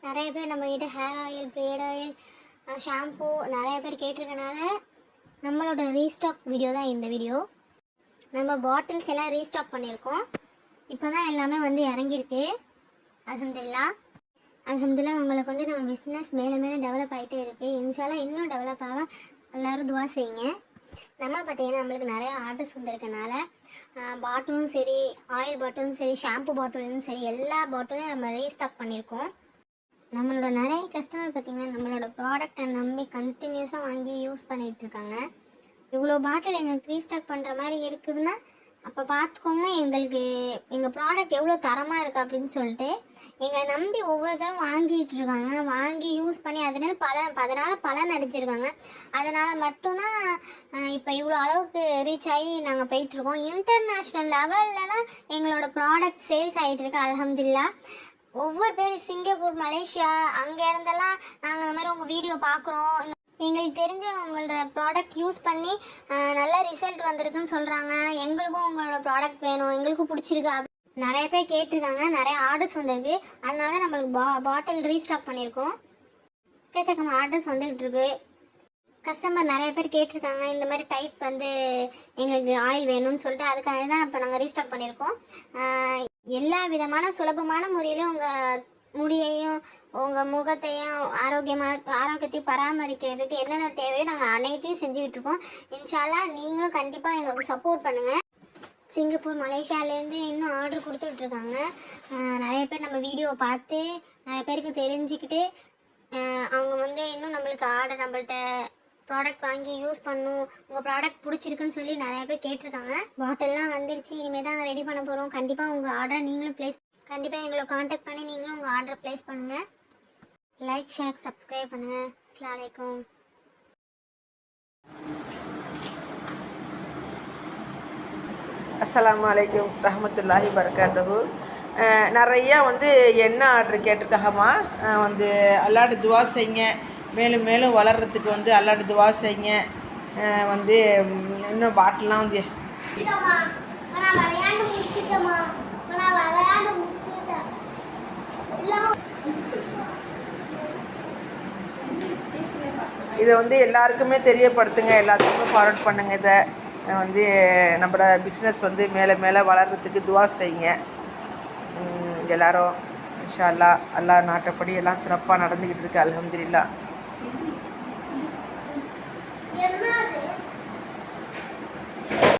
நிறைய பேர் நம்மக்கிட்ட hair oil, period oil, shampoo நிறைய பேர் கேட்டிருக்கனால நம்மளோட ரீஸ்டாக் வீடியோ தான் இந்த வீடியோ. நம்ம பாட்டில்ஸ் எல்லாம் ரீஸ்டாக் பண்ணியிருக்கோம். இப்போ தான் எல்லாமே வந்து இறங்கியிருக்கு. அல்ஹம்துலில்லாஹ் உங்களை கொண்டு நம்ம பிஸ்னஸ் மேலே மேலே டெவலப் ஆகிட்டே இருக்குது. இன்ஷால்லாஹ் இன்னும் டெவலப் ஆக எல்லோரும் துவா செய்யுங்க. நம்ம பார்த்தீங்கன்னா நம்மளுக்கு நிறையா ஆர்டர்ஸ் வந்திருக்கனால பாட்டிலும் சரி, ஆயில் பாட்டிலும் சரி, ஷாம்பு பாட்டிலும் சரி, எல்லா பாட்டிலையும் நம்ம ரீஸ்டாக் பண்ணியிருக்கோம். நம்மளோட நிறைய கஸ்டமர் பார்த்திங்கன்னா நம்மளோட ப்ராடக்டை நம்பி கண்டினியூஸாக வாங்கி யூஸ் பண்ணிகிட்ருக்காங்க. இவ்வளோ பாட்டில் எங்களுக்கு ரீஸ்டாக் பண்ணுற மாதிரி இருக்குதுன்னா அப்போ பார்த்துக்கோங்க எங்களுக்கு எங்கள் ப்ராடக்ட் எவ்வளோ தரமாக இருக்குது அப்படின்னு சொல்லிட்டு எங்களை நம்பி ஒவ்வொருத்தரும் வாங்கிட்டுருக்காங்க. வாங்கி யூஸ் பண்ணி அதனால் பலன் அடிச்சிருக்காங்க. அதனால் மட்டும்தான் இப்போ இவ்வளோ அளவுக்கு ரீச் ஆகி நாங்கள் போயிட்டுருக்கோம். இன்டர்நேஷ்னல் லெவல்லலாம் எங்களோட ப்ராடக்ட் சேல்ஸ் ஆகிட்டுருக்கு. அல்ஹம்துலில்லாஹ் ஒவ்வொரு பேர் சிங்கப்பூர், மலேசியா அங்கே இருந்தெல்லாம் நாங்கள் இந்த மாதிரி உங்கள் வீடியோ பார்க்குறோம், எங்களுக்கு தெரிஞ்ச உங்களோட ப்ராடக்ட் யூஸ் பண்ணி நல்ல ரிசல்ட் வந்திருக்குன்னு சொல்கிறாங்க. எங்களுக்கும் உங்களோட ப்ராடக்ட் வேணும், எங்களுக்கும் பிடிச்சிருக்கு அப்படி நிறைய பேர் கேட்டிருக்காங்க. நிறைய ஆர்டர்ஸ் வந்திருக்கு. அதனால தான் நம்மளுக்கு பாட்டில் ரீஸ்டாக் பண்ணியிருக்கோம். எக்கச்சக்கம் ஆர்டர்ஸ் வந்துகிட்ருக்கு. கஸ்டமர் நிறைய பேர் கேட்டிருக்காங்க இந்த மாதிரி டைப் வந்து எங்களுக்கு ஆயில் வேணும்னு சொல்லிட்டு. அதுக்காக தான் இப்போ நாங்கள் ரீஸ்டாக் பண்ணியிருக்கோம். எல்லா விதமான சுலபமான முறையிலும் உங்கள் முடியையும் உங்கள் முகத்தையும் ஆரோக்கியத்தையும் பராமரிக்கிறதுக்கு என்னென்ன தேவையோ நாங்கள் அனைத்தையும் செஞ்சுக்கிட்டு இருக்கோம். இன்ஷால்லாஹ் நீங்களும் கண்டிப்பாக எங்களுக்கு சப்போர்ட் பண்ணுங்கள். சிங்கப்பூர், மலேசியாவிலேருந்து இன்னும் ஆர்டர் கொடுத்துட்ருக்காங்க. நிறைய பேர் நம்ம வீடியோவை பார்த்து நிறைய பேருக்கு தெரிஞ்சுக்கிட்டு அவங்க வந்து இன்னும் நம்மளுக்கு ஆர்டர் நம்மள்ட்ட ப்ராடக்ட் வாங்கி யூஸ் பண்ணும், உங்கள் ப்ராடக்ட் பிடிச்சிருக்குன்னு சொல்லி நிறைய பேர் கேட்டிருக்காங்க. பாட்டில்லாம் வந்துருச்சு. இனிமேல் தான் ரெடி பண்ண போகிறோம். கண்டிப்பாக உங்கள் ஆர்டரை நீங்களும் கண்டிப்பாக எங்களை காண்டாக்ட் பண்ணி நீங்களும் உங்கள் ஆர்டரை ப்ளேஸ் பண்ணுங்கள். லைக், ஷேர், சப்ஸ்கிரைப் பண்ணுங்கள். அஸ்ஸலாமு அலைக்கும். அஸ்ஸலாமு அலைக்கும் ரஹ்மத்துல்லாஹி பரக்காத்துஹு. நிறையா வந்து என்ன ஆர்டர் கேட்டிருக்காகம்மா. வந்து அல்லாஹ்ட்ட துவா செய்யுங்க, மேலும் மேலும் வளர்கிறதுக்கு வந்து அல்லாஹ்ட்ட துவா செய்யுங்க. வந்து இன்னும் பாட்டிலாம் வந்து இதை வந்து எல்லாருக்குமே தெரியப்படுத்துங்க, எல்லாத்துக்குமே ஃபார்வர்ட் பண்ணுங்கள். இதை வந்து நம்மளோட பிஸ்னஸ் வந்து மேலே மேலே வளர்கிறதுக்கு துவா செய்யுங்க. எல்லோரும் இன்ஷா அல்லாஹ் நாட்டப்படி எல்லாம் சிறப்பாக நடந்துக்கிட்டு இருக்கு. அல்ஹம்துலில்லாஹ்.